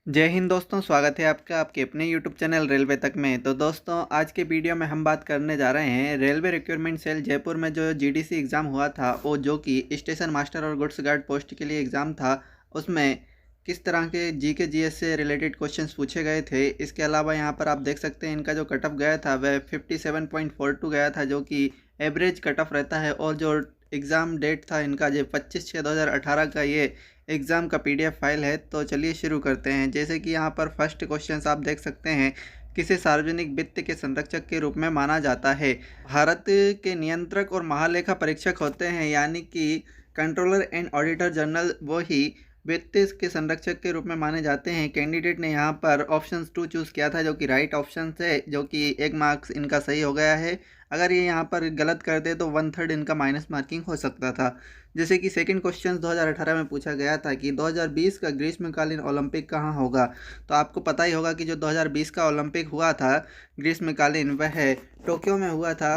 जय हिंद दोस्तों, स्वागत है आपका आपके अपने यूट्यूब चैनल रेलवे तक में। तो दोस्तों, आज के वीडियो में हम बात करने जा रहे हैं रेलवे रिक्रूटमेंट सेल जयपुर में जो जीडीसी एग्ज़ाम हुआ था, वो जो कि स्टेशन मास्टर और गुड्स गार्ड पोस्ट के लिए एग्ज़ाम था, उसमें किस तरह के जीके जीएस से रिलेटेड क्वेश्चंस पूछे गए थे। इसके अलावा यहाँ पर आप देख सकते हैं इनका जो कट ऑफ गया था वह 57.42 गया था, जो कि एवरेज कट ऑफ रहता है। और जो एग्ज़ाम डेट था इनका जो 25/6/2018 का ये एग्ज़ाम का पीडीएफ फाइल है। तो चलिए शुरू करते हैं। जैसे कि यहाँ पर फर्स्ट क्वेश्चन आप देख सकते हैं, किसे सार्वजनिक वित्त के संरक्षक के रूप में माना जाता है। भारत के नियंत्रक और महालेखा परीक्षक होते हैं, यानी कि कंट्रोलर एंड ऑडिटर जनरल, वो ही वित्त के संरक्षक के रूप में माने जाते हैं। कैंडिडेट ने यहाँ पर ऑप्शन 2 चूज़ किया था, जो कि राइट ऑप्शन है, जो कि 1 मार्क्स इनका सही हो गया है। अगर ये यहाँ पर गलत कर दे तो 1/3 इनका माइनस मार्किंग हो सकता था। जैसे कि सेकंड क्वेश्चन 2018 में पूछा गया था कि 2020 का ग्रीष्मकालीन ओलंपिक कहाँ होगा। तो आपको पता ही होगा कि जो 2020 का ओलंपिक हुआ था ग्रीष्मकालीन, वह टोक्यो में हुआ था।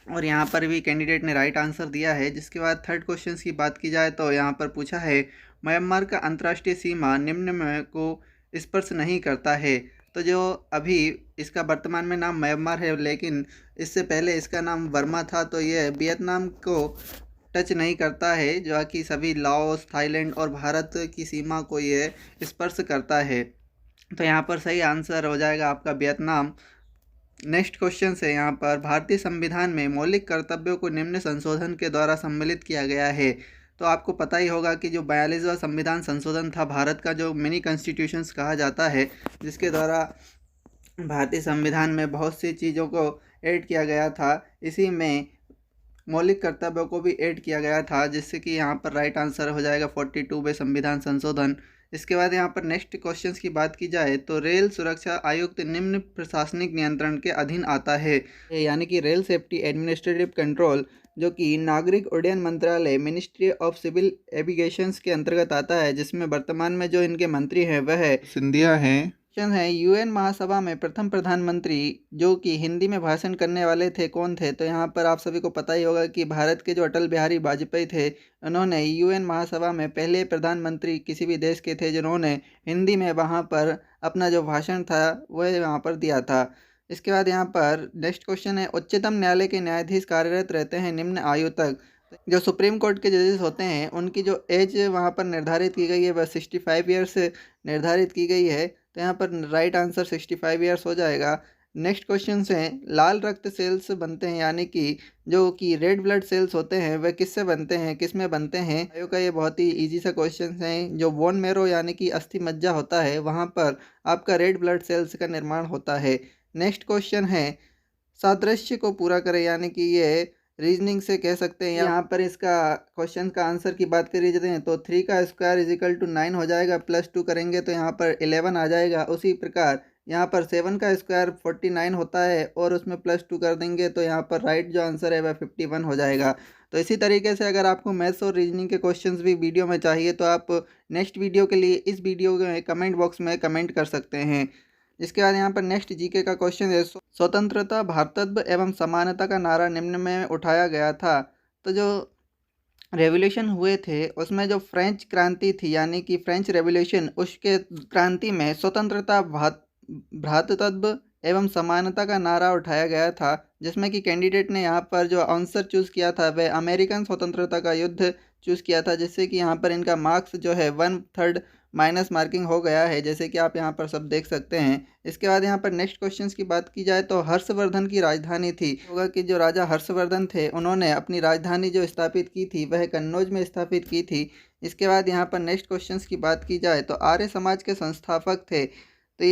और यहाँ पर भी कैंडिडेट ने राइट आंसर दिया है। जिसके बाद थर्ड क्वेश्चन की बात की जाए तो यहाँ पर पूछा है, म्यांमार का अंतर्राष्ट्रीय सीमा निम्न में को स्पर्श नहीं करता है। तो जो अभी इसका वर्तमान में नाम म्यांमार है, लेकिन इससे पहले इसका नाम वर्मा था। तो ये वियतनाम को टच नहीं करता है, जो कि सभी लाओस, थाईलैंड और भारत की सीमा को ये स्पर्श करता है। तो यहाँ पर सही आंसर हो जाएगा आपका वियतनाम। नेक्स्ट क्वेश्चन है यहाँ पर, भारतीय संविधान में मौलिक कर्तव्यों को निम्न संशोधन के द्वारा सम्मिलित किया गया है। तो आपको पता ही होगा कि जो 42वां संविधान संशोधन था भारत का, जो मिनी कॉन्स्टिट्यूशंस कहा जाता है, जिसके द्वारा भारतीय संविधान में बहुत सी चीज़ों को ऐड किया गया था। इसी में मौलिक कर्तव्यों को भी ऐड किया गया था, जिससे कि यहाँ पर राइट आंसर हो जाएगा 42वें संविधान संशोधन। इसके बाद यहाँ पर नेक्स्ट क्वेश्चंस की बात की जाए तो रेल सुरक्षा आयुक्त निम्न प्रशासनिक नियंत्रण के अधीन आता है, यानी कि रेल सेफ्टी एडमिनिस्ट्रेटिव कंट्रोल, जो कि नागरिक उड्डयन मंत्रालय, मिनिस्ट्री ऑफ सिविल एविगेशंस के अंतर्गत आता है, जिसमें वर्तमान में जो इनके मंत्री हैं वह सिंधिया हैं। क्वेश्चन है, यूएन महासभा में प्रथम प्रधानमंत्री जो कि हिंदी में भाषण करने वाले थे, कौन थे। तो यहाँ पर आप सभी को पता ही होगा कि भारत के जो अटल बिहारी वाजपेयी थे, उन्होंने यूएन महासभा में पहले प्रधानमंत्री किसी भी देश के थे जिन्होंने हिंदी में वहाँ पर अपना जो भाषण था वह वहाँ पर दिया था। इसके बाद यहाँ पर नेक्स्ट क्वेश्चन है, उच्चतम न्यायालय के न्यायाधीश कार्यरत रहते हैं निम्न आयु तक। जो सुप्रीम कोर्ट के जजेस होते हैं उनकी जो एज वहाँ पर निर्धारित की गई है वह 65 ईयर्स निर्धारित की गई है। तो यहाँ पर राइट आंसर 65 ईयर्स हो जाएगा। नेक्स्ट क्वेश्चन से, लाल रक्त सेल्स बनते हैं, यानी कि जो कि रेड ब्लड सेल्स होते हैं वह किससे बनते हैं, किस में बनते हैं। आयु का ये बहुत ही इजी सा क्वेश्चन है। जो बोन मेरो यानी कि अस्थि मज्जा होता है, वहाँ पर आपका रेड ब्लड सेल्स का निर्माण होता है। नेक्स्ट क्वेश्चन है, सादृश्य को पूरा करें, यानी कि ये रीजनिंग से कह सकते हैं। यहाँ पर इसका क्वेश्चन का आंसर की बात करी जाती है तो 3 का स्क्वायर इजिकल टू 9 हो जाएगा, +2 करेंगे तो यहाँ पर 11 आ जाएगा। उसी प्रकार यहाँ पर 7 का स्क्वायर 49 होता है और उसमें +2 कर देंगे तो यहाँ पर राइट जो आंसर है वह 51 हो जाएगा। तो इसी तरीके से अगर आपको मैथ्स और रीजनिंग के क्वेश्चंस भी वीडियो में चाहिए तो आप नेक्स्ट वीडियो के लिए इस वीडियो के कमेंट बॉक्स में कमेंट कर सकते हैं। इसके बाद यहाँ पर नेक्स्ट जीके का क्वेश्चन है, स्वतंत्रता, भ्रातृत्व एवं समानता का नारा निम्न में उठाया गया था। तो जो रेवोल्यूशन हुए थे उसमें जो फ्रेंच क्रांति थी, यानी कि फ्रेंच रेवोल्यूशन, उसके क्रांति में स्वतंत्रता, भ्रातृत्व एवं समानता का नारा उठाया गया था। जिसमें कि कैंडिडेट ने यहाँ पर जो आंसर चूज़ किया था वह अमेरिकन स्वतंत्रता का युद्ध चूज़ किया था, जिससे कि यहाँ पर इनका मार्क्स जो है 1/3 माइनस मार्किंग हो गया है, जैसे कि आप यहाँ पर सब देख सकते हैं। इसके बाद यहाँ पर नेक्स्ट क्वेश्चंस की बात की जाए तो हर्षवर्धन की राजधानी थी, होगा कि जो राजा हर्षवर्धन थे उन्होंने अपनी राजधानी जो स्थापित की थी वह कन्नौज में स्थापित की थी। इसके बाद यहाँ पर नेक्स्ट क्वेश्चंस की बात की जाए तो आर्य समाज के संस्थापक थे। तो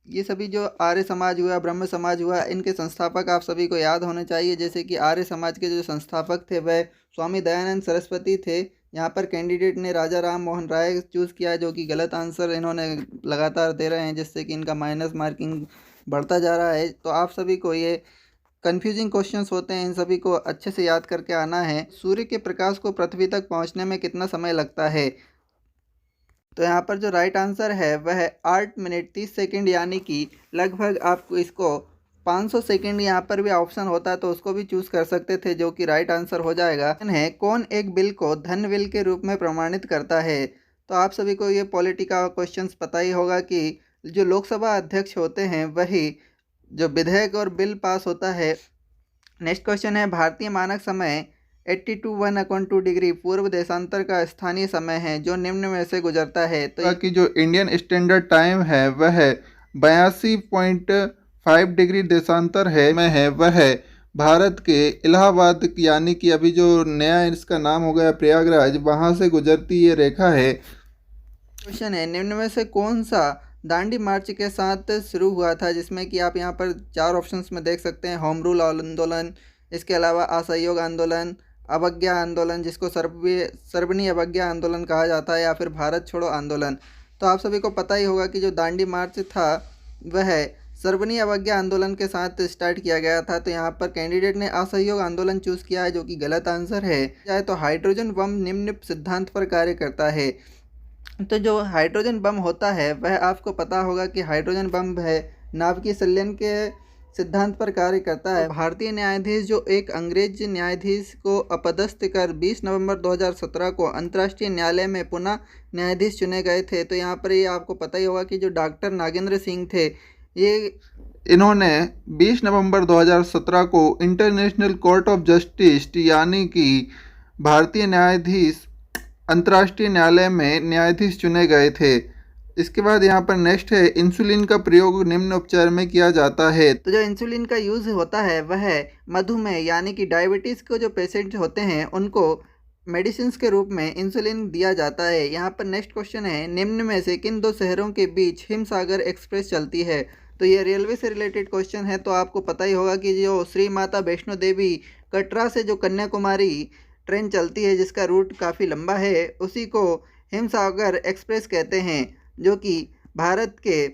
ये सभी जो आर्य समाज हुआ, ब्रह्म समाज हुआ, इनके संस्थापक आप सभी को याद होने चाहिए। जैसे कि आर्य समाज के जो संस्थापक थे वह स्वामी दयानंद सरस्वती थे। यहाँ पर कैंडिडेट ने राजा राम मोहन राय चूज़ किया, जो कि गलत आंसर इन्होंने लगातार दे रहे हैं, जिससे कि इनका माइनस मार्किंग बढ़ता जा रहा है। तो आप सभी को ये कंफ्यूजिंग क्वेश्चंस होते हैं, इन सभी को अच्छे से याद करके आना है। सूर्य के प्रकाश को पृथ्वी तक पहुँचने में कितना समय लगता है। तो यहाँ पर जो राइट आंसर है वह 8 मिनट 30 सेकंड, यानी कि लगभग आपको इसको 500 सेकंड यहाँ पर भी ऑप्शन होता है तो उसको भी चूज़ कर सकते थे, जो कि राइट आंसर हो जाएगा। है कौन एक बिल को धन बिल के रूप में प्रमाणित करता है। तो आप सभी को ये पॉलिटी का क्वेश्चंस पता ही होगा कि जो लोकसभा अध्यक्ष होते हैं वही जो विधेयक और बिल पास होता है। नेक्स्ट क्वेश्चन है, भारतीय मानक समय 80 to 1/2 डिग्री पूर्व देशांतर का स्थानीय समय है जो निम्न में से गुजरता है। तो ताकि जो इंडियन स्टैंडर्ड टाइम है वह 82.5 डिग्री देशांतर है वह भारत के इलाहाबाद यानी कि अभी जो नया इसका नाम हो गया प्रयागराज, वहाँ से गुजरती ये रेखा है। क्वेश्चन है, निम्न में से कौन सा दांडी मार्च के साथ शुरू हुआ था, जिसमें कि आप यहाँ पर 4 ऑप्शंस में देख सकते हैं। होम रूल आंदोलन, इसके अलावा असहयोग आंदोलन, अवज्ञा आंदोलन जिसको सर्वनी अवज्ञा आंदोलन कहा जाता है, या फिर भारत छोड़ो आंदोलन। तो आप सभी को पता ही होगा कि जो दांडी मार्च था वह सर्वनी अवज्ञा आंदोलन के साथ स्टार्ट किया गया था। तो यहाँ पर कैंडिडेट ने असहयोग आंदोलन चूज़ किया है जो कि गलत आंसर है। चाहे तो हाइड्रोजन बम निम्न सिद्धांत पर कार्य करता है। तो जो हाइड्रोजन बम होता है वह आपको पता होगा कि हाइड्रोजन बम है नाभिकीय संलयन के सिद्धांत पर कार्य करता है। भारतीय न्यायाधीश जो एक अंग्रेज न्यायाधीश को अपदस्थ कर 20 नवंबर 2017 को अंतर्राष्ट्रीय न्यायालय में पुनः न्यायाधीश चुने गए थे। तो यहाँ पर ये आपको पता ही होगा कि जो डॉक्टर नागेंद्र सिंह थे, ये इन्होंने 20 नवंबर 2017 को इंटरनेशनल कोर्ट ऑफ जस्टिस यानी कि भारतीय न्यायाधीश अंतर्राष्ट्रीय न्यायालय में न्यायाधीश चुने गए थे। इसके बाद यहाँ पर नेक्स्ट है, इंसुलिन का प्रयोग निम्न उपचार में किया जाता है। तो जो इंसुलिन का यूज़ होता है वह मधुमेह यानी कि डायबिटीज़ को जो पेशेंट होते हैं उनको मेडिसिन के रूप में इंसुलिन दिया जाता है। यहाँ पर नेक्स्ट क्वेश्चन है, निम्न में से किन 2 शहरों के बीच हिमसागर एक्सप्रेस चलती है। तो ये रेलवे से रिलेटेड क्वेश्चन है। तो आपको पता ही होगा कि जो श्री माता वैष्णो देवी कटरा से जो कन्याकुमारी ट्रेन चलती है जिसका रूट काफ़ी लंबा है, उसी को हिमसागर एक्सप्रेस कहते हैं, जो कि भारत के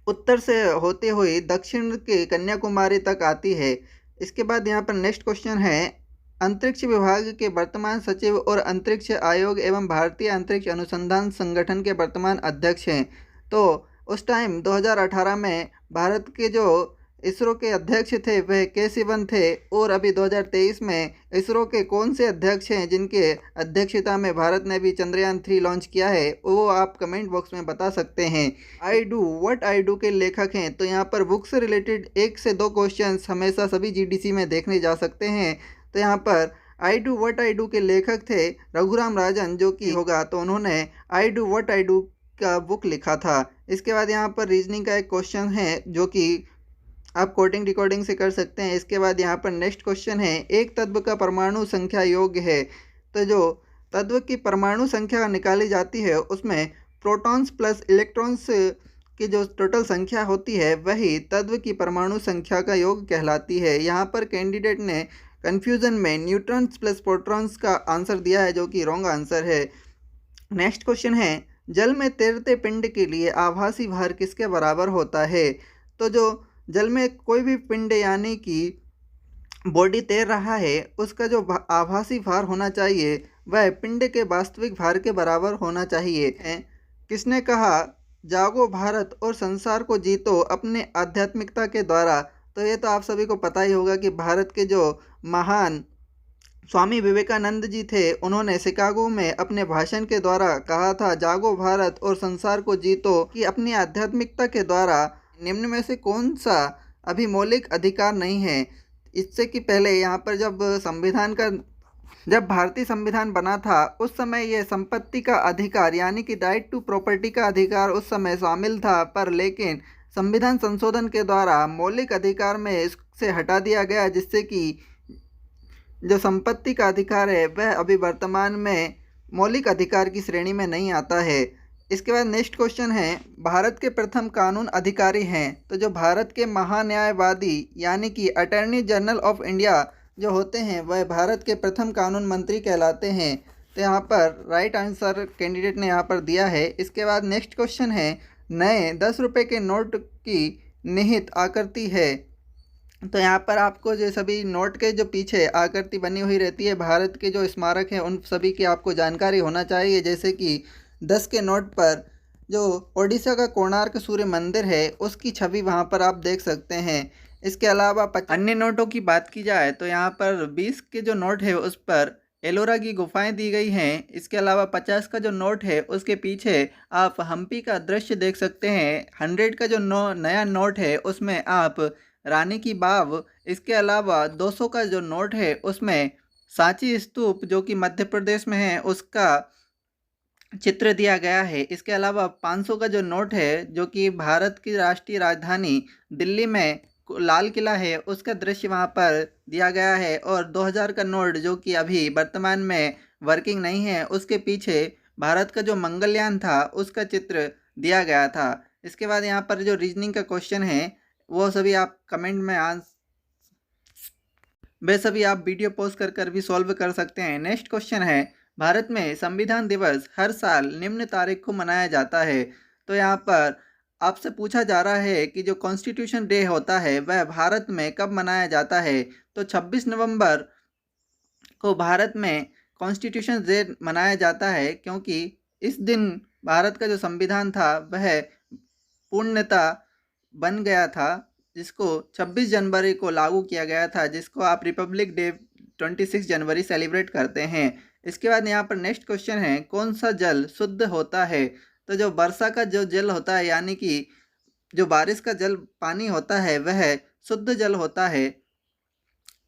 उत्तर से होते हुए दक्षिण के कन्याकुमारी तक आती है। इसके बाद यहाँ पर नेक्स्ट क्वेश्चन है, अंतरिक्ष विभाग के वर्तमान सचिव और अंतरिक्ष आयोग एवं भारतीय अंतरिक्ष अनुसंधान संगठन के वर्तमान अध्यक्ष हैं। तो उस टाइम 2018 में भारत के जो इसरो के अध्यक्ष थे वह के सिवन थे, और अभी 2023 में इसरो के कौन से अध्यक्ष हैं जिनके अध्यक्षता में भारत ने भी चंद्रयान 3 लॉन्च किया है, वो आप कमेंट बॉक्स में बता सकते हैं। I do what I do के लेखक हैं। तो यहाँ पर बुक से रिलेटेड 1 से 2 क्वेश्चंस हमेशा सभी जीडीसी में देखने जा सकते हैं। तो यहाँ पर I do what I do के लेखक थे रघुराम राजन, जो कि होगा तो उन्होंने I do what I do का बुक लिखा था। इसके बाद यहाँ पर रीजनिंग का एक क्वेश्चन है जो कि आप कोडिंग डिकोडिंग से कर सकते हैं। इसके बाद यहाँ पर नेक्स्ट क्वेश्चन है, एक तत्व का परमाणु संख्या योग्य है। तो जो तत्व की परमाणु संख्या निकाली जाती है उसमें प्रोटॉन्स प्लस इलेक्ट्रॉन्स की जो टोटल संख्या होती है वही तत्व की परमाणु संख्या का योग कहलाती है। यहाँ पर कैंडिडेट ने कन्फ्यूज़न में न्यूट्रॉन्स प्लस प्रोटॉन्स का आंसर दिया है जो कि रॉन्ग आंसर है। नेक्स्ट क्वेश्चन है, जल में तैरते पिंड के लिए आभासी भार किसके बराबर होता है। तो जो जल में कोई भी पिंड यानी कि बॉडी तैर रहा है उसका जो आभासी भार होना चाहिए वह पिंड के वास्तविक भार के बराबर होना चाहिए। किसने कहा, जागो भारत और संसार को जीतो अपने आध्यात्मिकता के द्वारा। तो ये तो आप सभी को पता ही होगा कि भारत के जो महान स्वामी विवेकानंद जी थे, उन्होंने शिकागो में अपने भाषण के द्वारा कहा था, जागो भारत और संसार को जीतो, कि अपनी आध्यात्मिकता के द्वारा निम्न में से कौन सा अभी मौलिक अधिकार नहीं है। इससे कि पहले यहाँ पर जब भारतीय संविधान बना था उस समय ये संपत्ति का अधिकार यानी कि राइट टू प्रॉपर्टी का अधिकार उस समय शामिल था, पर लेकिन संविधान संशोधन के द्वारा मौलिक अधिकार में इससे हटा दिया गया, जिससे कि जो संपत्ति का अधिकार है वह अभी वर्तमान में मौलिक अधिकार की श्रेणी में नहीं आता है। इसके बाद नेक्स्ट क्वेश्चन है, भारत के प्रथम कानून अधिकारी हैं। तो जो भारत के महान्यायवादी यानी कि अटॉर्नी जनरल ऑफ इंडिया जो होते हैं वह भारत के प्रथम कानून मंत्री कहलाते हैं। तो यहाँ पर राइट आंसर कैंडिडेट ने यहाँ पर दिया है। इसके बाद नेक्स्ट क्वेश्चन है, नए 10 रुपये के नोट की निहित आकृति है। तो यहाँ पर आपको जो सभी नोट के जो पीछे आकृति बनी हुई रहती है भारत के जो स्मारक हैं उन सभी की आपको जानकारी होना चाहिए। जैसे कि 10 के नोट पर जो ओडिशा का कोणार्क सूर्य मंदिर है उसकी छवि वहाँ पर आप देख सकते हैं। इसके अलावा अन्य नोटों की बात की जाए तो यहाँ पर 20 के जो नोट है उस पर एलोरा की गुफाएं दी गई हैं। इसके अलावा 50 का जो नोट है उसके पीछे आप हम्पी का दृश्य देख सकते हैं। 100 का जो नया नोट है उसमें आप रानी की बाव, इसके अलावा 200 का जो नोट है उसमें सांची स्तूप जो कि मध्य प्रदेश में है उसका चित्र दिया गया है। इसके अलावा 500 का जो नोट है जो कि भारत की राष्ट्रीय राजधानी दिल्ली में लाल किला है उसका दृश्य वहाँ पर दिया गया है। और 2000 का नोट जो कि अभी वर्तमान में वर्किंग नहीं है उसके पीछे भारत का जो मंगलयान था उसका चित्र दिया गया था। इसके बाद यहाँ पर जो रीजनिंग का क्वेश्चन है वो सभी आप कमेंट में वे सभी आप वीडियो पॉज कर कर भी सॉल्व कर सकते हैं। नेक्स्ट क्वेश्चन है, भारत में संविधान दिवस हर साल निम्न तारीख को मनाया जाता है। तो यहाँ पर आपसे पूछा जा रहा है कि जो कॉन्स्टिट्यूशन डे होता है वह भारत में कब मनाया जाता है। तो 26 नवंबर को भारत में कॉन्स्टिट्यूशन डे मनाया जाता है, क्योंकि इस दिन भारत का जो संविधान था वह पूर्णतः बन गया था, जिसको 26 जनवरी को लागू किया गया था, जिसको आप रिपब्लिक डे 26 जनवरी सेलिब्रेट करते हैं। इसके बाद यहाँ पर नेक्स्ट क्वेश्चन है, कौन सा जल शुद्ध होता है। तो जो वर्षा का जो जल होता है यानी कि जो बारिश का जल पानी होता है वह शुद्ध जल होता है।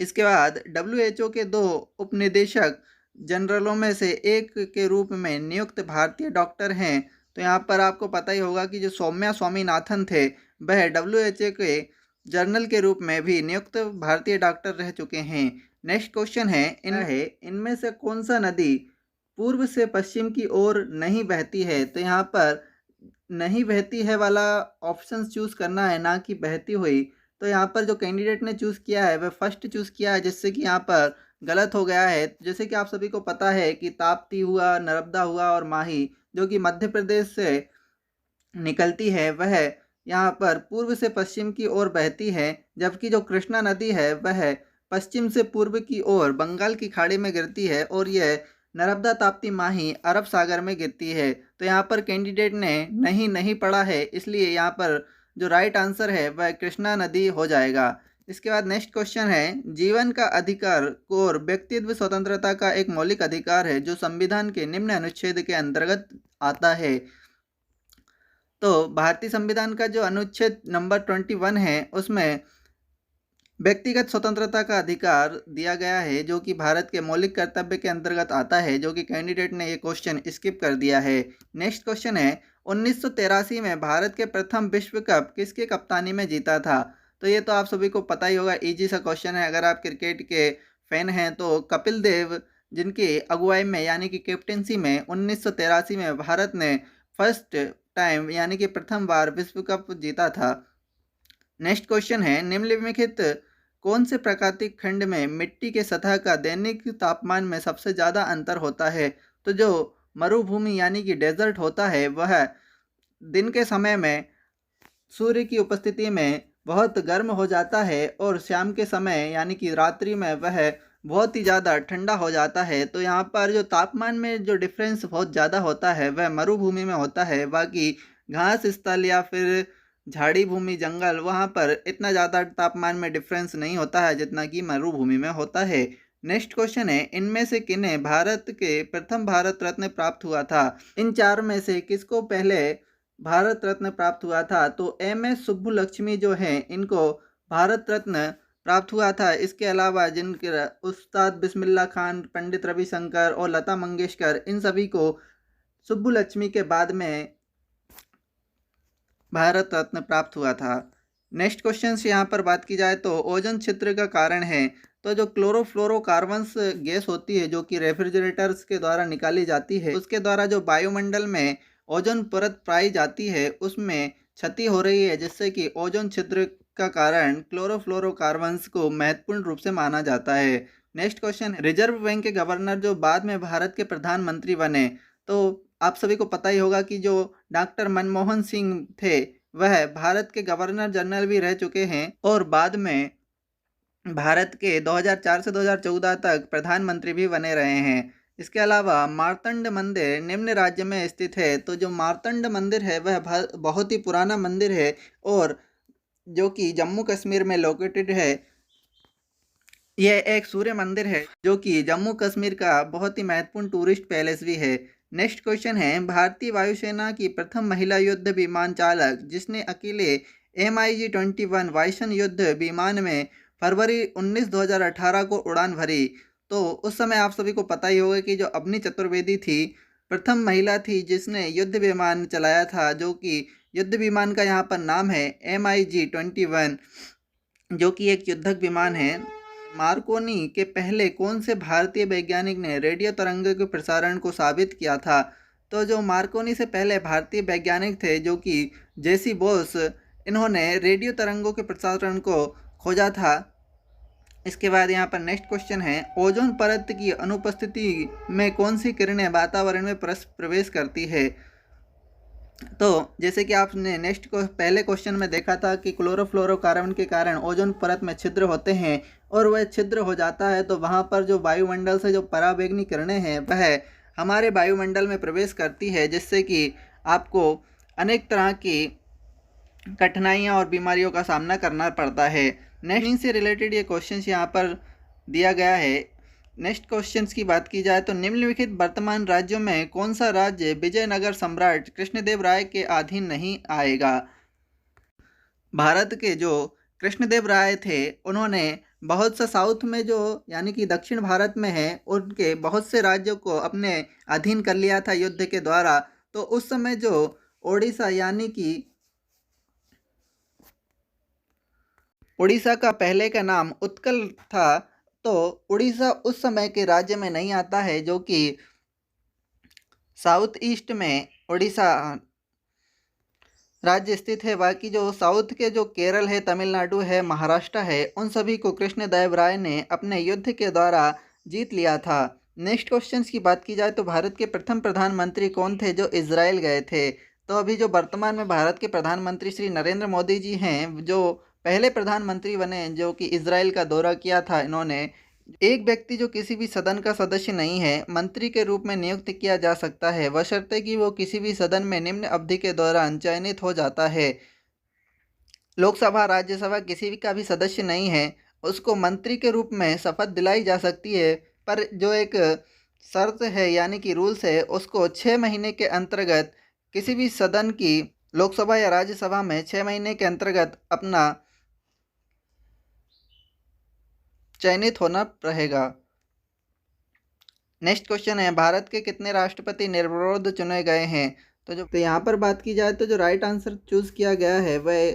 इसके बाद WHO के 2 उपनिदेशक जनरलों में से एक के रूप में नियुक्त भारतीय डॉक्टर हैं। तो यहाँ पर आपको पता ही होगा कि जो सौम्या स्वामीनाथन थे वह WHO के जर्नल के रूप में भी नियुक्त भारतीय डॉक्टर रह चुके हैं। नेक्स्ट क्वेश्चन है इनमें से कौन सा नदी पूर्व से पश्चिम की ओर नहीं बहती है। तो यहाँ पर नहीं बहती है वाला ऑप्शन चूज करना है, ना कि बहती हुई। तो यहाँ पर जो कैंडिडेट ने चूज़ किया है वह फर्स्ट चूज़ किया है, जिससे कि यहाँ पर गलत हो गया है। जैसे कि आप सभी को पता है कि ताप्ती हुआ, नर्मदा हुआ और माही जो कि मध्य प्रदेश से निकलती है वह यहाँ पर पूर्व से पश्चिम की ओर बहती है, जबकि जो कृष्णा नदी है वह पश्चिम से पूर्व की ओर बंगाल की खाड़ी में गिरती है और यह नर्मदा ताप्ती माही अरब सागर में गिरती है। तो यहाँ पर कैंडिडेट ने नहीं पढ़ा है, इसलिए यहाँ पर जो राइट आंसर है वह कृष्णा नदी हो जाएगा। इसके बाद नेक्स्ट क्वेश्चन है, जीवन का अधिकार और व्यक्तित्व स्वतंत्रता का एक मौलिक अधिकार है जो संविधान के निम्न अनुच्छेद के अंतर्गत आता है। तो भारतीय संविधान का जो अनुच्छेद नंबर 21 है उसमें व्यक्तिगत स्वतंत्रता का अधिकार दिया गया है, जो कि भारत के मौलिक कर्तव्य के अंतर्गत आता है, जो कि कैंडिडेट ने ये क्वेश्चन स्किप कर दिया है। नेक्स्ट क्वेश्चन है, 1983 में भारत के प्रथम विश्व कप किसके कप्तानी में जीता था। तो ये तो आप सभी को पता ही होगा, इजी सा क्वेश्चन है। अगर आप क्रिकेट के फैन हैं तो कपिल देव जिनकी अगुवाई में यानी कि कैप्टेंसी में 1983 में भारत ने फर्स्ट टाइम यानी कि प्रथम बार विश्व कप जीता था। नेक्स्ट क्वेश्चन है, निम्नलिखित कौन से प्राकृतिक खंड में मिट्टी के सतह का दैनिक तापमान में सबसे ज़्यादा अंतर होता है। तो जो मरुभूमि यानी कि डेजर्ट होता है वह दिन के समय में सूर्य की उपस्थिति में बहुत गर्म हो जाता है और शाम के समय यानी कि रात्रि में वह बहुत ही ज़्यादा ठंडा हो जाता है। तो यहाँ पर जो तापमान में जो डिफरेंस बहुत ज़्यादा होता है वह मरुभूमि में होता है। बाकी घास स्थल या फिर झाड़ी भूमि जंगल वहाँ पर इतना ज़्यादा तापमान में डिफरेंस नहीं होता है जितना कि मरुभूमि में होता है। नेक्स्ट क्वेश्चन है, इनमें से किन्हें भारत के प्रथम भारत रत्न प्राप्त हुआ था। इन चार में से किसको पहले भारत रत्न प्राप्त हुआ था। तो MS सुब्बुलक्ष्मी जो हैं इनको भारत रत्न प्राप्त हुआ था। इसके अलावा जिनके उस्ताद बिस्मिल्लाह खान, पंडित रविशंकर और लता मंगेशकर, इन सभी को सुब्बुलक्ष्मी के बाद में भारत रत्न प्राप्त हुआ था। नेक्स्ट क्वेश्चन से यहाँ पर बात की जाए तो ओजोन क्षेत्र का कारण है। तो जो क्लोरोफ्लोरोकार्बन्स गैस होती है जो कि रेफ्रिजरेटर्स के द्वारा निकाली जाती है, उसके द्वारा जो वायुमंडल में ओजोन परत पाई जाती है उसमें क्षति हो रही है, जिससे कि ओजोन क्षेत्र का कारण क्लोरोफ्लोरोकार्बन्स को महत्वपूर्ण रूप से माना जाता है। नेक्स्ट क्वेश्चन, रिजर्व बैंक के गवर्नर जो बाद में भारत के प्रधानमंत्री बने। तो आप सभी को पता ही होगा कि जो डॉक्टर मनमोहन सिंह थे वह भारत के गवर्नर जनरल भी रह चुके हैं और बाद में भारत के 2004 से 2014 तक प्रधानमंत्री भी बने रहे हैं। इसके अलावा मार्तंड मंदिर निम्न राज्य में स्थित है। तो जो मार्तंड मंदिर है वह बहुत ही पुराना मंदिर है और जो कि जम्मू कश्मीर में लोकेटेड है। यह एक सूर्य मंदिर है जो कि जम्मू कश्मीर का बहुत ही महत्वपूर्ण टूरिस्ट पैलेस भी है। नेक्स्ट क्वेश्चन है, भारतीय वायुसेना की प्रथम महिला युद्ध विमान चालक जिसने अकेले MiG-21 वायुसेना युद्ध विमान में फरवरी 19 2018 को उड़ान भरी। तो उस समय आप सभी को पता ही होगा कि जो अवनी चतुर्वेदी थी, प्रथम महिला थी जिसने युद्ध विमान चलाया था, जो कि युद्ध विमान का यहाँ पर नाम है MiG-21, जो कि एक युद्धक विमान है। मार्कोनी के पहले कौन से भारतीय वैज्ञानिक ने रेडियो तरंगों के प्रसारण को साबित किया था? तो जो मार्कोनी से पहले भारतीय वैज्ञानिक थे जो कि जेसी बोस, इन्होंने रेडियो तरंगों के प्रसारण को खोजा था। इसके बाद यहाँ पर नेक्स्ट क्वेश्चन है, ओजोन परत की अनुपस्थिति में कौन सी किरणें वातावरण में प्रवेश करती है? तो जैसे कि आपने नेक्स्ट को पहले क्वेश्चन में देखा था कि क्लोरोफ्लोरोकार्बन के कारण ओजोन परत में छिद्र होते हैं और वह छिद्र हो जाता है तो वहाँ पर जो वायुमंडल से जो पराबैंगनी किरणें हैं वह हमारे वायुमंडल में प्रवेश करती है, जिससे कि आपको अनेक तरह की कठिनाइयाँ और बीमारियों का सामना करना पड़ता है। नेक्स्ट से रिलेटेड ये क्वेश्चन यहाँ पर दिया गया है। नेक्स्ट क्वेश्चंस की बात की जाए तो निम्नलिखित वर्तमान राज्यों में कौन सा राज्य विजयनगर सम्राट कृष्णदेव राय के अधीन नहीं आएगा? भारत के जो कृष्णदेव राय थे उन्होंने बहुत सा साउथ में जो यानी कि दक्षिण भारत में है उनके बहुत से राज्यों को अपने अधीन कर लिया था युद्ध के द्वारा। तो उस समय जो ओडिशा यानी कि उड़ीसा का पहले का नाम उत्कल था, तो उड़ीसा उस समय के राज्य में नहीं आता है जो कि साउथ ईस्ट में उड़ीसा राज्य स्थित है। बाकी जो साउथ के जो केरल है, तमिलनाडु है, महाराष्ट्र है, उन सभी को कृष्णदेव राय ने अपने युद्ध के द्वारा जीत लिया था। नेक्स्ट क्वेश्चन की बात की जाए तो भारत के प्रथम प्रधानमंत्री कौन थे जो इजराइल गए थे? तो अभी जो वर्तमान में भारत के प्रधानमंत्री श्री नरेंद्र मोदी जी हैं, जो पहले प्रधानमंत्री बने जो कि इजराइल का दौरा किया था इन्होंने। एक व्यक्ति जो किसी भी सदन का सदस्य नहीं है मंत्री के रूप में नियुक्त किया जा सकता है, बशर्ते कि वो किसी भी सदन में निम्न अवधि के दौरान चयनित हो जाता है। लोकसभा, राज्यसभा किसी भी का भी सदस्य नहीं है, उसको मंत्री के रूप में शपथ दिलाई जा सकती है, पर जो एक शर्त है यानी कि रूल्स है, उसको 6 महीने के अंतर्गत किसी भी सदन की लोकसभा या राज्यसभा में 6 महीने के अंतर्गत अपना चयनित होना रहेगा। नेक्स्ट क्वेश्चन है, भारत के कितने राष्ट्रपति निर्विरोध चुने गए हैं? तो यहाँ पर बात की जाए तो जो राइट आंसर चूज़ किया गया है वह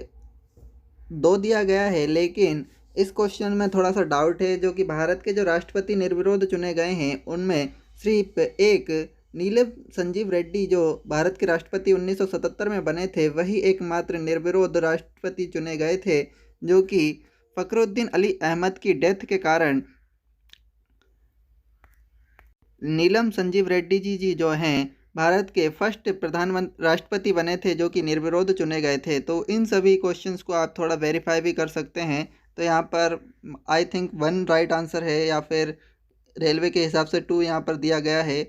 2 दिया गया है, लेकिन इस क्वेश्चन में थोड़ा सा डाउट है। जो कि भारत के जो राष्ट्रपति निर्विरोध चुने गए हैं उनमें सिर्फ एक नीलम संजीव रेड्डी जो भारत के राष्ट्रपति 1977 में बने थे, वही एकमात्र निर्विरोध राष्ट्रपति चुने गए थे, जो कि फखरुद्दीन अली अहमद की डेथ के कारण नीलम संजीव रेड्डी जी जो हैं भारत के फर्स्ट प्रधानमंत्री राष्ट्रपति बने थे जो कि निर्विरोध चुने गए थे। तो इन सभी क्वेश्चंस को आप थोड़ा वेरीफाई भी कर सकते हैं। तो यहाँ पर आई थिंक 1 राइट आंसर है या फिर रेलवे के हिसाब से 2 यहाँ पर दिया गया है।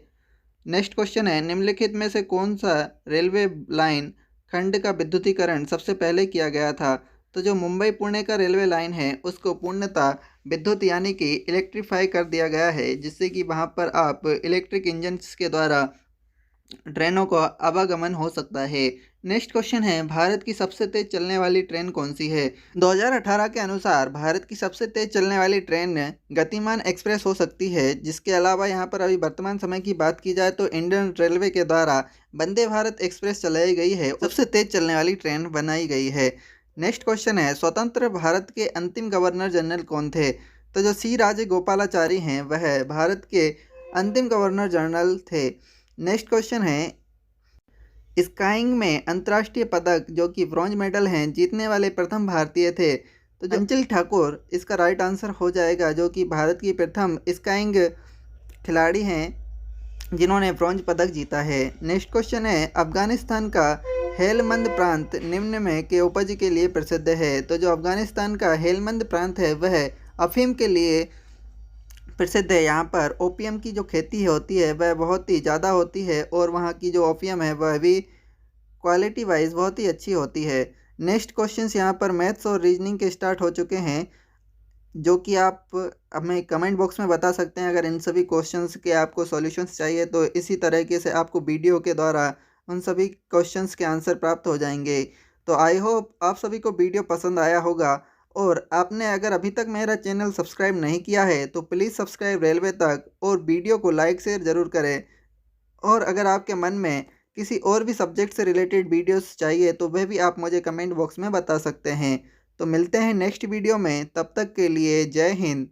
नेक्स्ट क्वेश्चन है, निम्नलिखित में से कौन सा रेलवे लाइन खंड का विद्युतीकरण सबसे पहले किया गया था? तो जो मुंबई पुणे का रेलवे लाइन है उसको पूर्णतः विद्युत यानी कि इलेक्ट्रीफाई कर दिया गया है, जिससे कि वहाँ पर आप इलेक्ट्रिक इंजन्स के द्वारा ट्रेनों का आवागमन हो सकता है। नेक्स्ट क्वेश्चन है, भारत की सबसे तेज़ चलने वाली ट्रेन कौन सी है? 2018 के अनुसार भारत की सबसे तेज़ चलने वाली ट्रेन गतिमान एक्सप्रेस हो सकती है। जिसके अलावा यहाँ पर अभी वर्तमान समय की बात की जाए तो इंडियन रेलवे के द्वारा वंदे भारत एक्सप्रेस चलाई गई है, सबसे तेज़ चलने वाली ट्रेन बनाई गई है। नेक्स्ट क्वेश्चन है, स्वतंत्र भारत के अंतिम गवर्नर जनरल कौन थे? तो जो सी राजगोपालाचारी हैं वह भारत के अंतिम गवर्नर जनरल थे। नेक्स्ट क्वेश्चन है, स्काइंग में अंतर्राष्ट्रीय पदक जो कि ब्रॉन्ज मेडल हैं जीतने वाले प्रथम भारतीय थे? तो जो अंचल ठाकुर इसका राइट आंसर हो जाएगा, जो कि भारत की प्रथम स्काइंग खिलाड़ी हैं जिन्होंने ब्रॉन्ज पदक जीता है। नेक्स्ट क्वेश्चन है, अफगानिस्तान का हेलमंद प्रांत निम्न में के उपज के लिए प्रसिद्ध है? तो जो अफगानिस्तान का हेलमंद प्रांत है वह अफीम के लिए प्रसिद्ध है। यहाँ पर ओपियम की जो खेती होती है वह बहुत ही ज़्यादा होती है और वहाँ की जो ओपियम है वह भी क्वालिटी वाइज बहुत ही अच्छी होती है। नेक्स्ट क्वेश्चंस यहाँ पर मैथ्स और रीजनिंग के स्टार्ट हो चुके हैं। जो कि आप हमें कमेंट बॉक्स में बता सकते हैं। अगर इन सभी क्वेश्चंस के आपको सॉल्यूशंस चाहिए तो इसी तरीके से आपको वीडियो के द्वारा उन सभी क्वेश्चंस के आंसर प्राप्त हो जाएंगे। तो आई होप आप सभी को वीडियो पसंद आया होगा, और आपने अगर अभी तक मेरा चैनल सब्सक्राइब नहीं किया है तो प्लीज़ सब्सक्राइब रेलवे तक, और वीडियो को लाइक शेयर ज़रूर करें। और अगर आपके मन में किसी और भी सब्जेक्ट से रिलेटेड वीडियोस चाहिए तो वह भी आप मुझे कमेंट बॉक्स में बता सकते हैं। तो मिलते हैं नेक्स्ट वीडियो में, तब तक के लिए जय हिंद।